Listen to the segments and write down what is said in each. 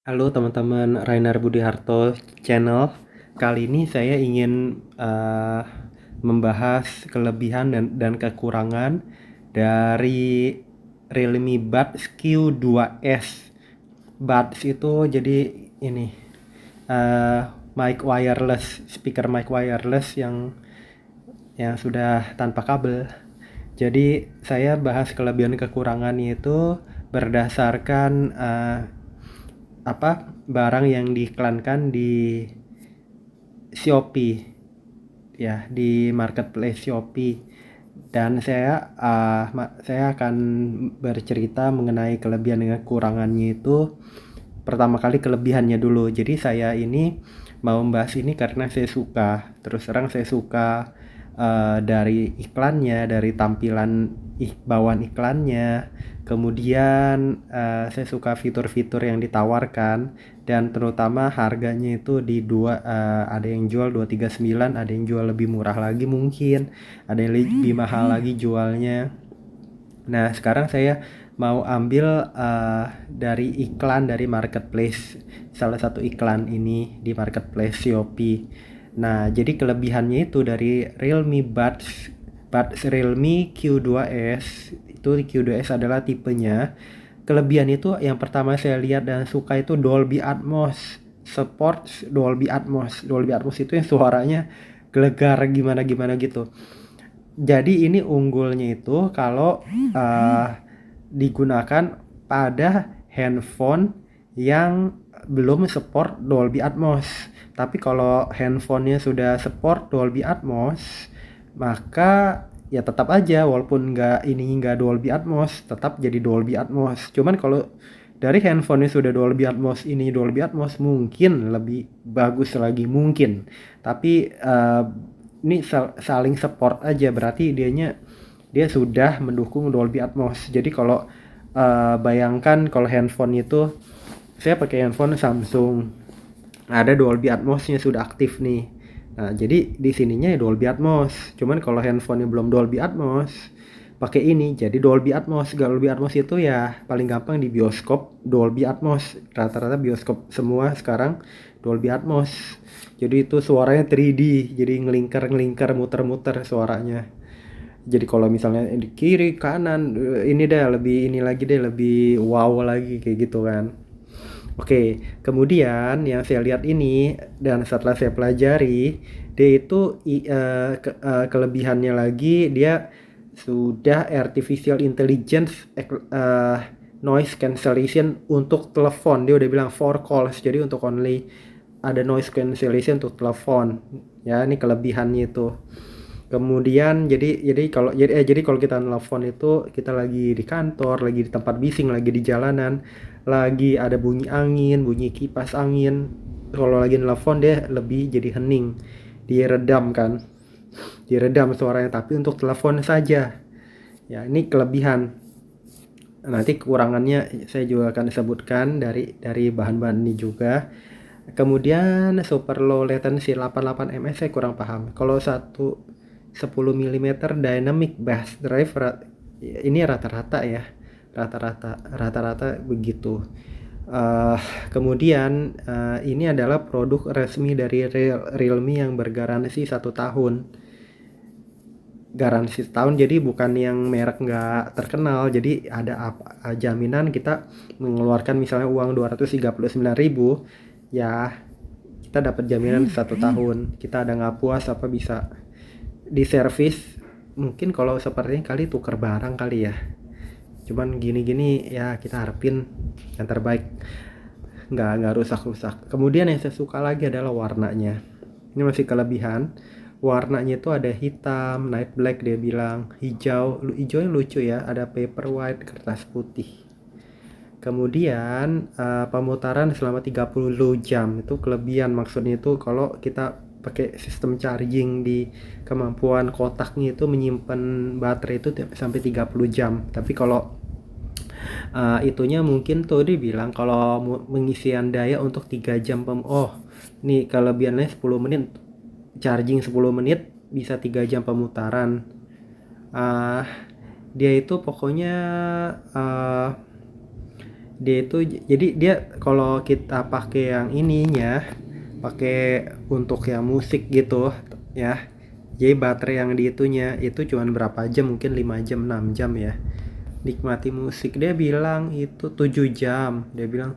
Halo teman-teman Rainer Budi Harto channel. Kali ini saya ingin membahas kelebihan dan kekurangan dari Realme Buds Q2S. Buds itu jadi ini uh, mic wireless, speaker mic wireless yang sudah tanpa kabel. Jadi saya bahas kelebihan kekurangannya itu berdasarkan barang yang diiklankan di Shopee, ya, di marketplace Shopee. Dan saya akan bercerita mengenai kelebihan dan kekurangannya itu. Pertama kali kelebihannya dulu. Jadi saya ini mau membahas ini karena saya suka. Terus terang saya suka dari iklannya, dari tampilan bawaan iklannya. Kemudian saya suka fitur-fitur yang ditawarkan dan terutama harganya itu ada yang jual 239, ada yang jual lebih murah lagi mungkin, ada yang lebih mahal lagi jualnya. Nah, sekarang saya mau ambil dari iklan dari marketplace, salah satu iklan ini di marketplace Shopee. Nah, jadi kelebihannya itu dari Realme Buds Realme Q2S. Itu Q2S adalah tipenya. Kelebihan itu yang pertama saya lihat dan suka itu Dolby Atmos. Support Dolby Atmos. Dolby Atmos itu yang suaranya gelegar gimana-gimana gitu. Jadi ini unggulnya itu kalau digunakan pada handphone yang belum support Dolby Atmos. Tapi kalau handphonenya sudah support Dolby Atmos, maka ya tetap aja walaupun nggak Dolby Atmos, tetap jadi Dolby Atmos. Cuman kalau dari handphonenya sudah Dolby Atmos, ini Dolby Atmos mungkin lebih bagus lagi mungkin. Tapi ini saling support aja, berarti dia sudah mendukung Dolby Atmos. Jadi kalau bayangkan kalau handphone itu, saya pakai handphone Samsung, ada Dolby Atmosnya sudah aktif nih. Nah, jadi di sininya ya Dolby Atmos. Cuman kalau handphonenya belum Dolby Atmos, pakai ini jadi Dolby Atmos. Dolby Atmos itu ya paling gampang di bioskop Dolby Atmos. Rata-rata bioskop semua sekarang Dolby Atmos. Jadi itu suaranya 3D, jadi ngelingkar-ngelingkar, muter-muter suaranya. Jadi kalau misalnya di kiri, kanan, ini deh lebih ini lagi deh lebih wow lagi kayak gitu kan. Oke, kemudian yang saya lihat ini dan setelah saya pelajari, dia itu kelebihannya lagi dia sudah artificial intelligence noise cancellation untuk telepon. Dia udah bilang for calls, jadi untuk only ada noise cancellation untuk telepon. Ya, ini kelebihannya itu. Kemudian jadi kalau kita nelfon itu kita lagi di kantor, lagi di tempat bising, lagi di jalanan, lagi ada bunyi angin, bunyi kipas angin. Kalau lagi nelfon dia lebih jadi hening. Diredam kan. Diredam suaranya tapi untuk telepon saja. Ya, ini kelebihan. Nanti kekurangannya saya juga akan sebutkan dari bahan-bahan ini juga. Kemudian super low latency 88 ms saya kurang paham. Kalau 10 mm dynamic bass drive ini rata-rata ya. Rata-rata begitu. Kemudian ini adalah produk resmi dari Realme yang bergaransi 1 tahun. Garansi setahun, jadi bukan yang merek nggak terkenal. Jadi ada jaminan kita mengeluarkan misalnya uang 239.000, ya kita dapat jaminan 1 tahun. Kita ada nggak puas apa bisa diservis, mungkin kalau seperti ini kali tuker barang kali ya. Cuman gini-gini ya kita harapin yang terbaik, nggak rusak-rusak. Kemudian yang saya suka lagi adalah warnanya. Ini masih kelebihan. Warnanya itu ada hitam, night black, dia bilang hijaunya lucu ya, ada paper white, kertas putih. Kemudian pemutaran selama 30 jam itu kelebihan. Maksudnya itu kalau kita pakai sistem charging di kemampuan kotaknya itu menyimpan baterai itu sampai 30 jam. Tapi kalau itunya mungkin tuh dia bilang kalau pengisian daya untuk 3 jam nih kelebihannya 10 menit charging, 10 menit bisa 3 jam pemutaran. Dia itu pokoknya Dia itu jadi dia kalau kita pakai yang ininya, pakai untuk yang musik gitu ya. Jadi baterai yang di itunya itu cuman berapa jam, mungkin 5 jam 6 jam ya. Nikmati musik dia bilang itu 7 jam. Dia bilang,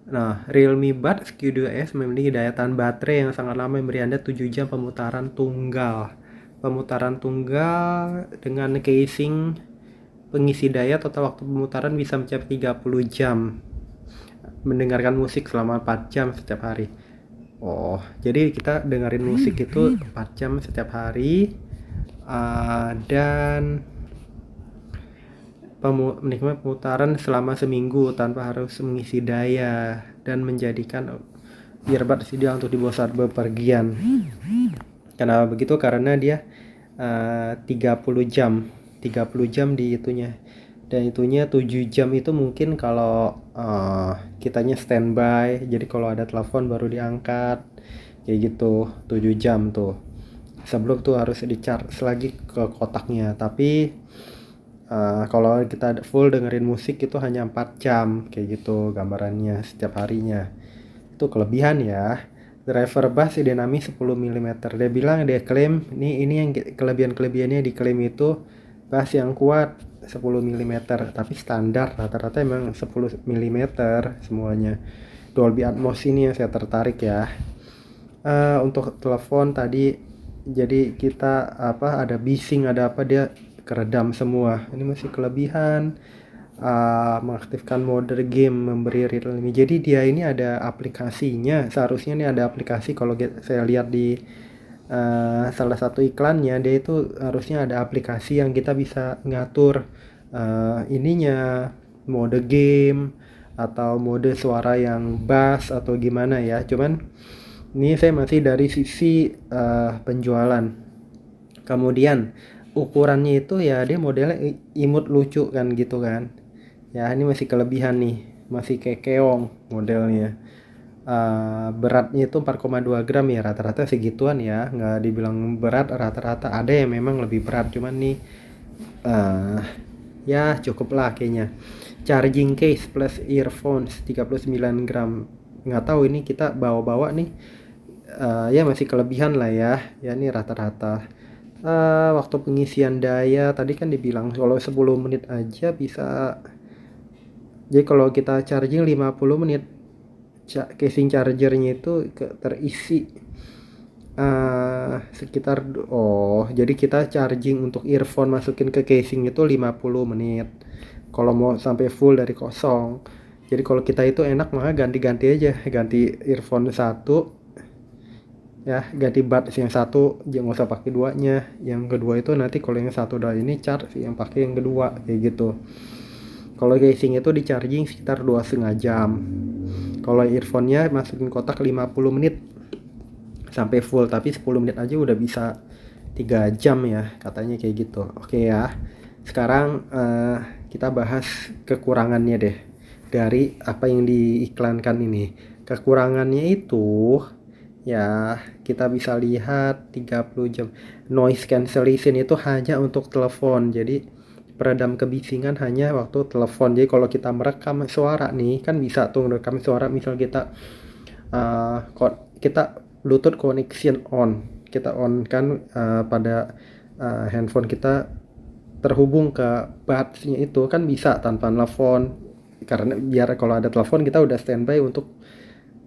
nah, Realme Buds Q2S memiliki daya tahan baterai yang sangat lama, memberi Anda 7 jam pemutaran tunggal. Pemutaran tunggal dengan casing pengisi daya, total waktu pemutaran bisa mencapai 30 jam. Mendengarkan musik selama 4 jam setiap hari. Oh, jadi kita dengerin musik itu 4 jam setiap hari, dan menikmati pemutaran selama seminggu tanpa harus mengisi daya, dan menjadikan earbuds ideal untuk dibawa saat bepergian. Kenapa begitu? Karena dia 30 jam di itunya, dan itunya 7 jam itu mungkin kalau kitanya standby, jadi kalau ada telepon baru diangkat kayak gitu. 7 jam tuh sebelum tuh harus di-charge lagi ke kotaknya. Tapi kalau kita full dengerin musik itu hanya 4 jam kayak gitu gambarannya setiap harinya. Itu kelebihan ya. Driver bass dinamis 10 mm. Dia bilang, dia klaim ini yang kelebihannya diklaim itu bass yang kuat 10 mm, tapi standar rata-rata emang 10 mm semuanya. Dolby Atmos ini yang saya tertarik ya. Untuk telepon tadi, jadi kita ada bising ada apa, dia keredam semua. Ini masih kelebihan. Mengaktifkan mode game, memberi Realme. Jadi dia ini ada aplikasinya. Seharusnya ini ada aplikasi. Kalau saya lihat di salah satu iklannya, dia itu harusnya ada aplikasi yang kita bisa ngatur ininya, mode game atau mode suara yang bass atau gimana ya. Cuman ini saya masih dari sisi penjualan. Kemudian ukurannya itu ya dia modelnya imut lucu kan gitu kan ya. Ini masih kelebihan nih, masih kayak keong modelnya. Beratnya itu 4,2 gram ya, rata-rata segituan ya, nggak dibilang berat. Rata-rata ada yang memang lebih berat, cuman nih ya cukup lah kayaknya. Charging case plus earphones 39 gram. Nggak tahu ini kita bawa-bawa nih, ya masih kelebihan lah ya ini rata-rata. Waktu pengisian daya tadi kan dibilang kalau 10 menit aja bisa. Jadi kalau kita charging 50 menit, casing chargernya itu terisi sekitar jadi kita charging untuk earphone masukin ke casing itu 50 menit kalau mau sampai full dari kosong. Jadi kalau kita itu enak mah ganti-ganti aja, ganti earphone satu ya, ganti buds yang satu, jangan usah pakai duanya. Yang kedua itu nanti kalau yang satu udah ini charge, yang pakai yang kedua kayak gitu. Kalau casing itu di charging sekitar 2,5 jam. Kalau earphone-nya masukin kotak 50 menit sampai full, tapi 10 menit aja udah bisa 3 jam ya katanya kayak gitu. Oke ya. Sekarang kita bahas kekurangannya deh dari apa yang diiklankan ini. Kekurangannya itu ya kita bisa lihat 30 jam. Noise cancellation itu hanya untuk telepon. Jadi peredam kebisingan hanya waktu telepon. Jadi kalau kita merekam suara nih kan bisa tuh merekam suara, misal kita kita Bluetooth connection on. Kita on kan pada handphone kita terhubung ke buds-nya itu kan bisa tanpa telepon. Karena biar kalau ada telepon kita udah standby untuk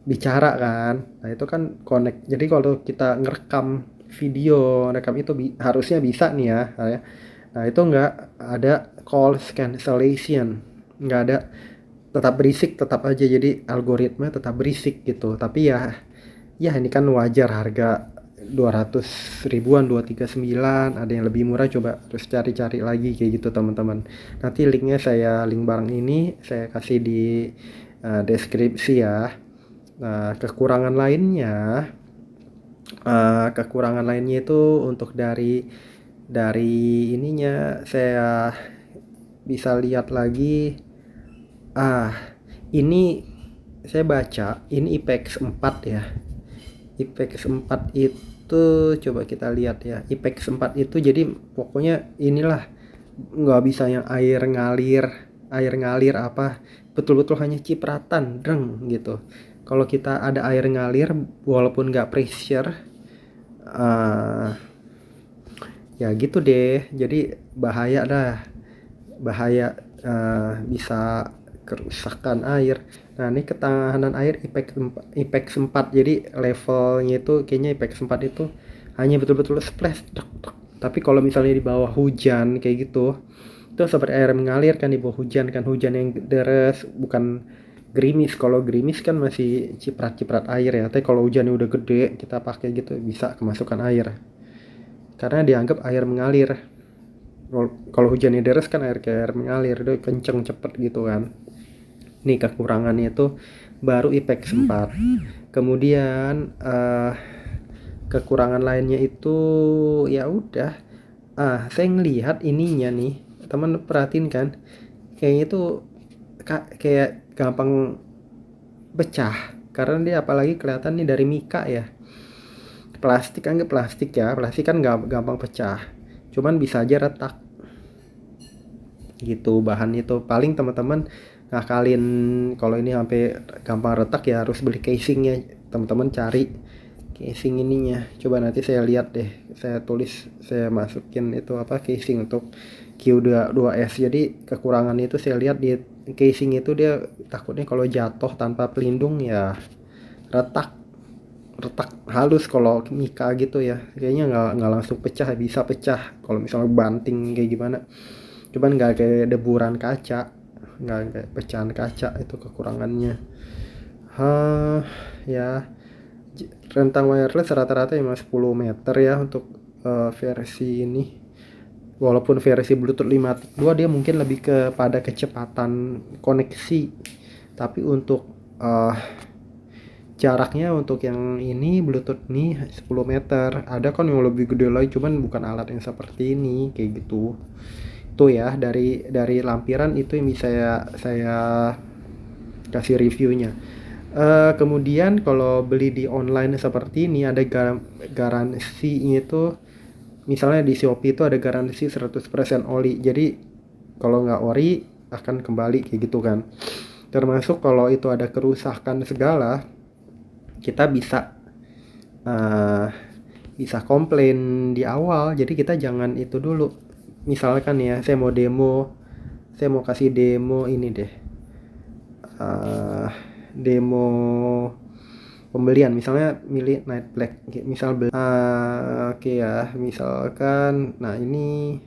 bicara kan. Nah itu kan connect. Jadi kalau kita ngerekam video, rekam itu harusnya bisa nih ya. Nah itu nggak ada call cancellation, nggak ada, tetap berisik tetap aja. Jadi algoritma tetap berisik gitu. Tapi ya ini kan wajar, harga 200 ribuan, 239, ada yang lebih murah, coba terus cari-cari lagi kayak gitu teman-teman. Nanti linknya link barang ini saya kasih di deskripsi ya. Nah, kekurangan lainnya itu untuk dari ininya saya bisa lihat lagi. Ini saya baca ini IPX 4 ya. IPX 4 itu coba kita lihat ya. IPX 4 itu jadi pokoknya inilah, nggak bisa yang air ngalir apa betul-betul hanya cipratan dreng gitu. Kalau kita ada air ngalir walaupun nggak pressure, uh, ya gitu deh, jadi bahaya dah, bahaya, bisa kerusakan air. Nah ini ketahanan air IPEX 4, jadi levelnya itu kayaknya IPEX 4 itu hanya betul-betul splash tek, tek. Tapi kalau misalnya di bawah hujan kayak gitu, itu seperti air mengalir kan di bawah hujan kan, hujan yang deras bukan gerimis. Kalau gerimis kan masih ciprat-ciprat air ya, tapi kalau hujannya udah gede kita pakai gitu bisa kemasukan air karena dianggap air mengalir. Kalau hujannya deras kan air kayak air mengalir, itu kenceng cepet gitu kan. Nih kekurangannya itu baru IPEX 4. Kemudian kekurangan lainnya itu ya udah, saya ngelihat ininya nih, teman perhatiin kan, kayaknya itu kayak gampang pecah karena dia apalagi kelihatan nih dari mika ya. Plastik kan plastik ya, plastik kan nggak gampang pecah, cuman bisa aja retak gitu. Bahan itu paling teman-teman ngakalin kalau ini sampai gampang retak ya harus beli casingnya. Teman-teman cari casing ininya, coba nanti saya lihat deh, saya tulis, saya masukin itu apa, casing untuk Q2S. Jadi kekurangan itu saya lihat di casing itu, dia takutnya kalau jatuh tanpa pelindung ya retak halus. Kalau mika gitu ya kayaknya nggak langsung pecah, bisa pecah kalau misalnya banting kayak gimana, cuman nggak kayak deburan kaca, nggak kayak pecahan kaca. Itu kekurangannya. Ya rentang wireless rata-rata cuma 10 meter ya untuk versi ini. Walaupun versi Bluetooth 5.2 dia mungkin lebih kepada kecepatan koneksi, tapi untuk jaraknya untuk yang ini Bluetooth nih 10 meter. Ada kan yang lebih gede lagi, cuman bukan alat yang seperti ini kayak gitu. Itu ya dari lampiran itu yang bisa saya kasih reviewnya. Kemudian kalau beli di online seperti ini ada garansinya itu, misalnya di Shopee itu ada garansi 100% oli. Jadi kalau nggak ori akan kembali kayak gitu kan. Termasuk kalau itu ada kerusakan segala, kita bisa komplain di awal. Jadi kita jangan itu dulu. Misalkan ya saya mau kasih demo ini deh, demo pembelian, misalnya milih Night Black misal beli. Oke ya, misalkan nah ini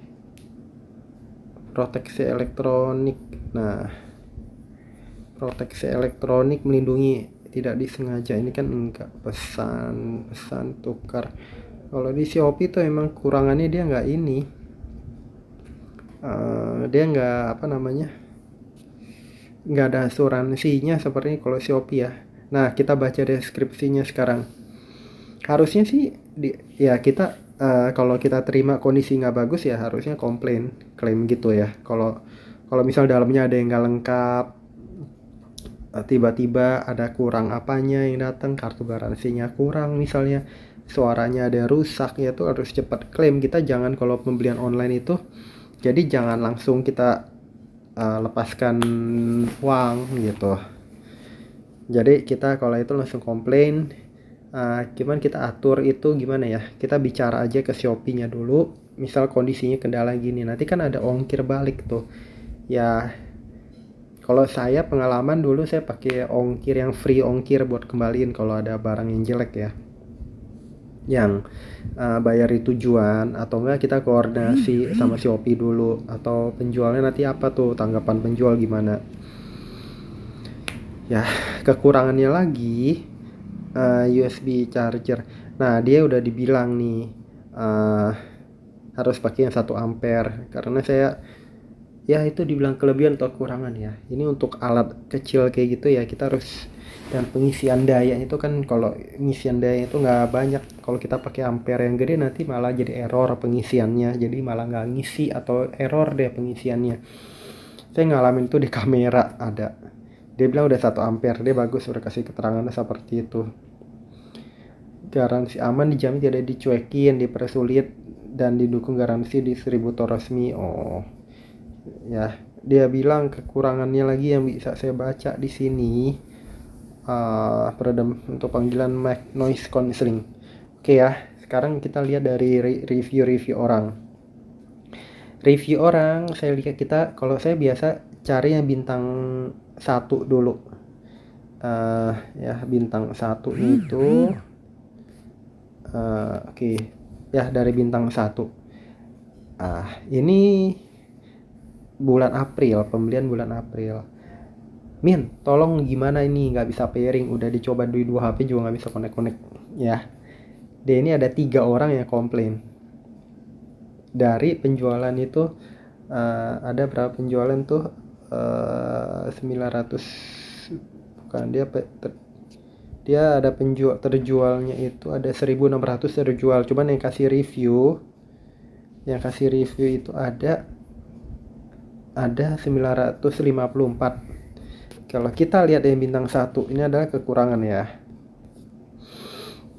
proteksi elektronik. Nah proteksi elektronik melindungi tidak disengaja, ini kan enggak, pesan tukar. Kalau di Shopee tuh emang kurangannya dia nggak ini, dia nggak apa namanya, nggak ada asuransinya seperti kalau Shopee ya. Nah kita baca deskripsinya sekarang. Harusnya sih ya kita kalau kita terima kondisi nggak bagus ya harusnya klaim gitu ya. Kalau misal dalamnya ada yang nggak lengkap, tiba-tiba ada kurang apanya yang datang, kartu garansinya kurang misalnya, suaranya ada rusak, ya tuh harus cepat klaim. Kita jangan, kalau pembelian online itu jadi jangan langsung kita lepaskan uang gitu. Jadi kita kalau itu langsung komplain. Gimana kita atur itu gimana ya, kita bicara aja ke Shopee-nya dulu, misal kondisinya kendala gini, nanti kan ada ongkir balik tuh ya. Kalau saya pengalaman dulu saya pakai ongkir yang free ongkir buat kembaliin kalau ada barang yang jelek ya, yang bayar di tujuan, atau enggak kita koordinasi sama Shopee dulu, atau penjualnya nanti apa tuh tanggapan penjual gimana ya. Kekurangannya lagi USB charger. Nah dia udah dibilang nih harus pakai yang 1 ampere, karena saya ya itu dibilang kelebihan atau kekurangan ya. Ini untuk alat kecil kayak gitu ya kita harus, dan pengisian daya itu kan, kalau pengisian daya itu nggak banyak. Kalau kita pakai ampere yang gede nanti malah jadi error pengisiannya, jadi malah nggak ngisi atau error deh pengisiannya. Saya ngalamin tuh di kamera, ada dia bilang udah 1 ampere, dia bagus udah kasih keterangannya seperti itu. Garansi aman dijamin tidak dicuekin, dipersulit, dan didukung garansi distributor resmi. Oh ya, dia bilang kekurangannya lagi yang bisa saya baca di sini, peredam untuk panggilan Mac noise cancelling. Oke ya, sekarang kita lihat dari review orang. Review orang, saya lihat kalau saya biasa cari yang bintang 1 dulu. Ya bintang 1 itu oke. Ya dari bintang 1. Ini bulan April, pembelian bulan April. Min, tolong gimana ini, nggak bisa pairing, udah dicoba di 2 HP juga nggak bisa connect ya. Dia ini ada 3 orang yang komplain. Dari penjualan itu ada berapa penjualan tuh, 900, bukan, dia ada terjualnya itu ada 1600 terjual, cuman yang kasih review itu ada 954. Kalau kita lihat yang bintang 1 ini adalah kekurangan ya.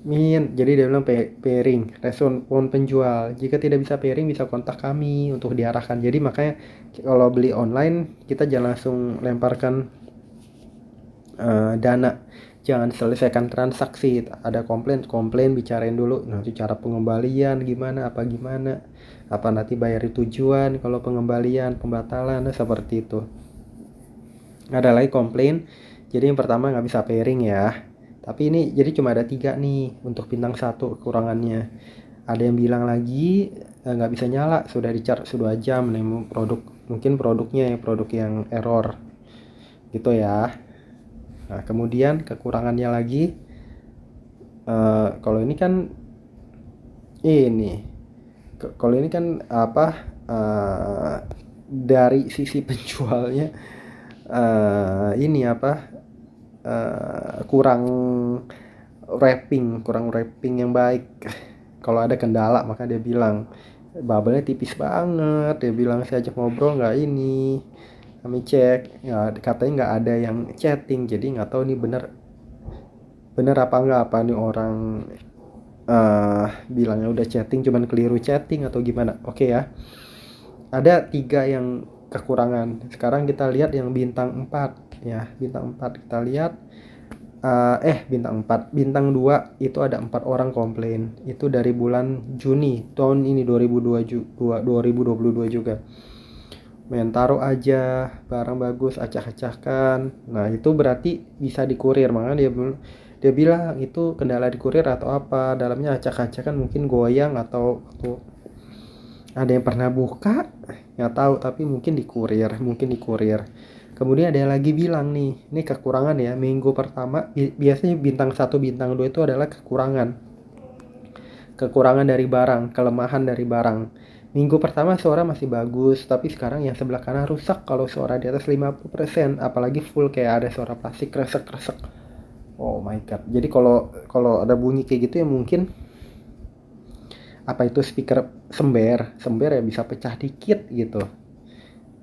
Jadi dia bilang pairing, respon penjual. Jika tidak bisa pairing bisa kontak kami untuk diarahkan. Jadi makanya kalau beli online kita jangan langsung lemparkan dana. Jangan selesaikan transaksi. Ada komplain bicarain dulu. Nanti cara pengembalian gimana, apa nanti bayar tujuan kalau pengembalian, pembatalan, seperti itu. Ada lagi komplain, jadi yang pertama nggak bisa pairing ya, tapi ini jadi cuma ada 3 nih untuk bintang 1 kekurangannya. Ada yang bilang lagi nggak bisa nyala, sudah di-charge 2 jam nih, mungkin produknya produk yang error gitu ya. Nah kemudian kekurangannya lagi, kalau ini kan apa, dari sisi penjualnya ini apa, kurang wrapping yang baik. Kalau ada kendala maka dia bilang bubble-nya tipis banget, dia bilang. Saya ajak ngobrol kami cek ya, katanya nggak ada yang chatting, jadi nggak tahu nih bener apa nggak, apa nih orang bilangnya udah chatting cuman keliru chatting atau gimana. Oke ya, ada 3 yang kekurangan. Sekarang kita lihat yang bintang 4 ya. Bintang 4 kita lihat, bintang 2 itu ada 4 orang komplain. Itu dari bulan Juni tahun ini 2022 juga. Main taruh aja, barang bagus acak-acakan. Nah itu berarti bisa dikurir. Makanya dia bilang itu kendala di kurir atau apa, dalamnya acak-acakan, mungkin goyang atau ada yang pernah buka nggak tahu, tapi mungkin di kurir. Kemudian ada yang lagi bilang nih, ini kekurangan ya, minggu pertama biasanya bintang 1 bintang 2 itu adalah kekurangan dari barang, kelemahan dari barang. Minggu pertama suara masih bagus, tapi sekarang yang sebelah kanan rusak kalau suara di atas 50%, apalagi full kayak ada suara plastik kresek. Oh my god. Jadi kalau ada bunyi kayak gitu ya mungkin apa itu speaker sember ya bisa pecah dikit gitu.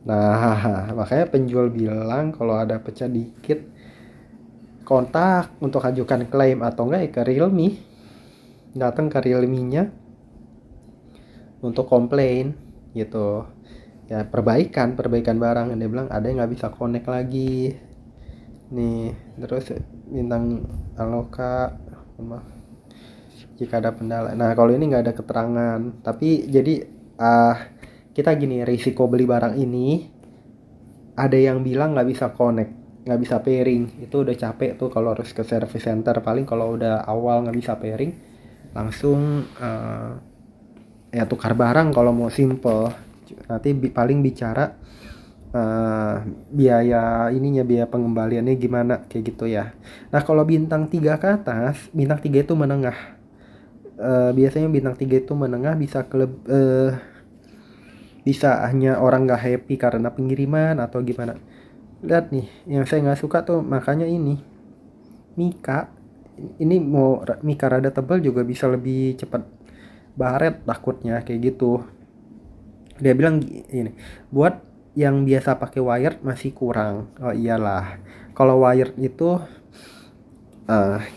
Nah makanya penjual bilang kalau ada pecah dikit kontak untuk ajukan klaim, atau enggak ya ke Realme, datang ke Realme-nya untuk komplain gitu ya, perbaikan barang. Dia bilang ada yang nggak bisa connect lagi nih. Terus bintang Aloka, jika ada kendala. Nah kalau ini nggak ada keterangan, tapi jadi kita gini, risiko beli barang ini ada yang bilang nggak bisa connect, nggak bisa pairing. Itu udah capek tuh kalau harus ke service center. Paling kalau udah awal nggak bisa pairing langsung ya tukar barang kalau mau simple. Nanti paling bicara biaya pengembaliannya gimana kayak gitu ya. Nah kalau bintang 3 ke atas, bintang 3 itu menengah. Biasanya bintang 3 itu menengah, bisa hanya orang nggak happy karena pengiriman atau gimana. Lihat nih, yang saya nggak suka tuh, makanya ini Mika rada tebal juga bisa lebih cepat baret, takutnya kayak gitu. Dia bilang ini buat yang biasa pakai wire masih kurang. Oh iyalah, kalau wire itu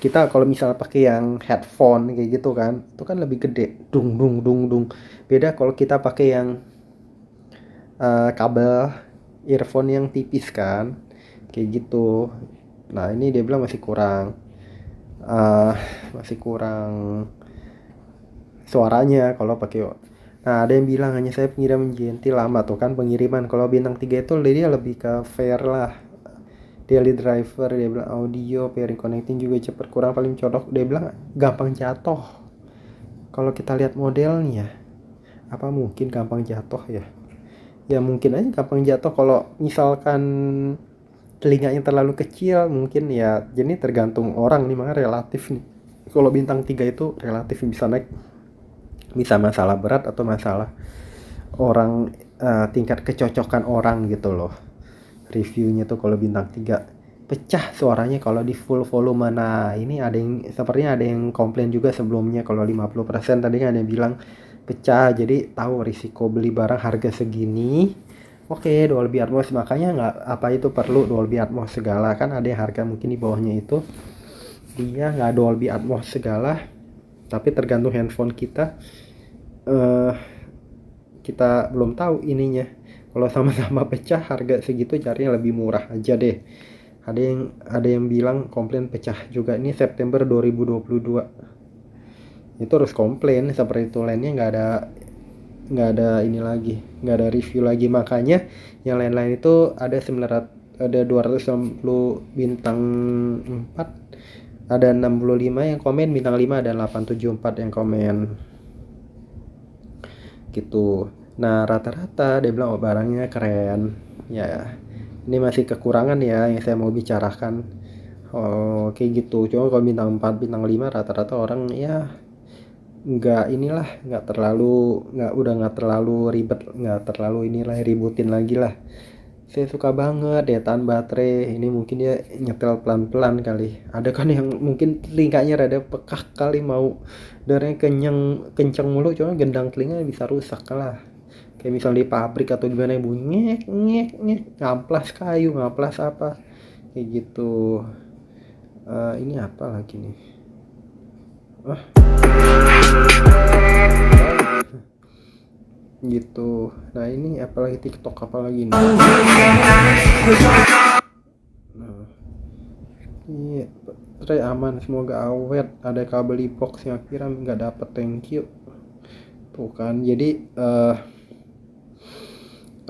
kita kalau misalnya pakai yang headphone kayak gitu kan, itu kan lebih gede, dung. Beda kalau kita pakai yang kabel earphone yang tipis kan, kayak gitu. Nah ini dia bilang masih kurang suaranya kalau pakai. Nah ada yang bilang hanya saya pengiriman JNT lama tuh kan pengiriman. Kalau bintang 3 itu dia lebih ke fair lah, daily driver. Dia bilang audio pairing connecting juga cepat, kurang paling cocok. Dia bilang gampang jatuh. Kalau kita lihat modelnya, apa mungkin gampang jatuh ya? Ya mungkin aja gampang jatuh kalau misalkan telinganya terlalu kecil mungkin ya. Jadi tergantung orang nih, makanya relatif nih. Kalau bintang 3 itu relatif bisa naik, bisa masalah berat atau masalah orang, tingkat kecocokan orang gitu loh. Reviewnya tuh kalau bintang 3 pecah suaranya kalau di full volume. Nah ini ada yang sepertinya ada yang komplain juga sebelumnya kalau 50% tadi kan ada yang bilang pecah. Jadi tahu risiko beli barang harga segini. Oke, Dolby Atmos, makanya nggak apa itu perlu Dolby Atmos segala. Kan ada yang harga mungkin di bawahnya itu dia nggak Dolby Atmos segala, tapi tergantung handphone kita. Kita belum tahu ininya. Kalau sama-sama pecah harga segitu carinya lebih murah aja deh. Ada yang bilang komplain pecah juga. Ini September 2022. Itu harus komplain seperti itu. Lainnya nggak ada ini lagi, nggak ada review lagi. Makanya yang lain-lain itu ada 260 bintang 4, ada 65 yang komen bintang 5, ada 874 yang komen gitu. Nah rata-rata dia bilang barangnya keren ya. Ini masih kekurangan ya yang saya mau bicarakan. Kayak gitu. Cuma kalau bintang 4 bintang 5 rata-rata orang ya nggak terlalu ribet, nggak terlalu inilah ributin lagi lah. Saya suka banget daya tahan baterai ini. Mungkin dia nyetel pelan-pelan kali, ada kan yang mungkin telinganya rada pekak kali, mau darahnya kenceng mulu, cuma gendang telinga bisa rusak lah. Kayak misal di pabrik atau gimana yang bunyi ngek ngek ngek, ngamplas kayu, ngamplas apa kayak gitu. Ini apa lagi nih? Gitu. Nah ini apalagi TikTok apalagi nih. Nah, ini baterai aman, semoga awet. Ada kabel box yang kira nggak dapet, thank you. Tuh kan, jadi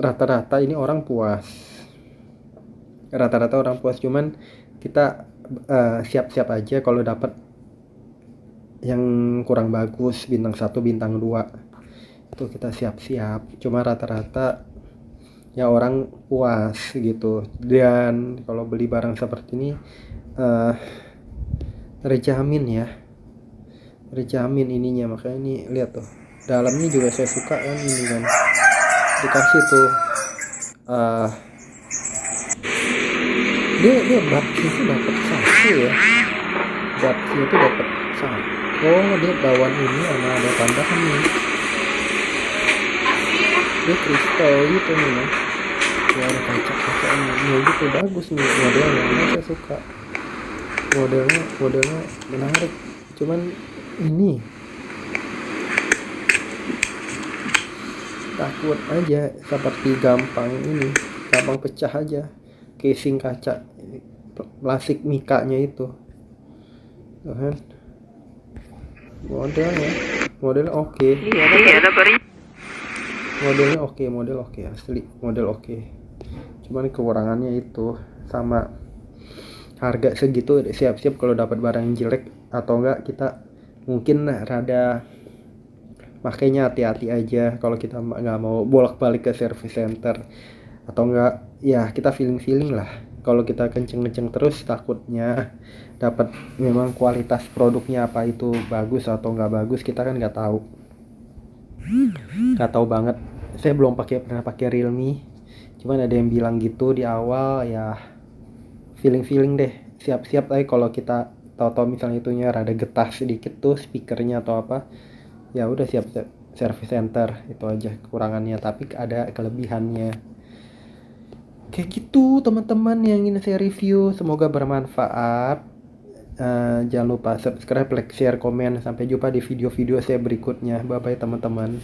rata-rata ini orang puas. Rata-rata orang puas, cuman kita siap-siap aja kalau dapat yang kurang bagus, bintang 1, bintang 2. Itu kita siap-siap. Cuma rata-rata ya orang puas gitu. Dan kalau beli barang seperti ini terjamin ya. Terjamin ininya. Makanya ini lihat tuh. Dalamnya juga saya suka kan ini kan. Dikasih tuh dia batnya itu dapat 1 ya. Batnya itu dapat 1. Oh dia bawaan ini ada tambahan nih, dia kristal gitu nih mas. Ya ada kaca-kacanya gitu, bagus nih modelnya. Saya suka modelnya menarik. Cuman ini takut aja seperti gampang pecah aja casing kaca plastik mikanya itu kan. Modelnya oke. Model oke asli, model oke. Cuman kekurangannya itu sama harga segitu. Siap-siap kalau dapat barang yang jelek atau enggak kita mungkin rada makanya hati-hati aja kalau kita nggak mau bolak-balik ke service center, atau enggak ya kita feeling lah. Kalau kita kenceng terus takutnya dapat memang kualitas produknya apa itu bagus atau nggak bagus, kita kan nggak tahu banget. Saya belum pernah pakai Realme, cuman ada yang bilang gitu di awal ya. Feeling deh, siap-siap aja kalau kita tahu misalnya itunya rada getah sedikit tuh speakernya atau apa, ya udah siap service center. Itu aja kekurangannya, tapi ada kelebihannya. Kayak gitu teman-teman yang ingin saya review, semoga bermanfaat. Jangan lupa subscribe, like, share, komen. Sampai jumpa di video-video saya berikutnya. Bye bye teman-teman.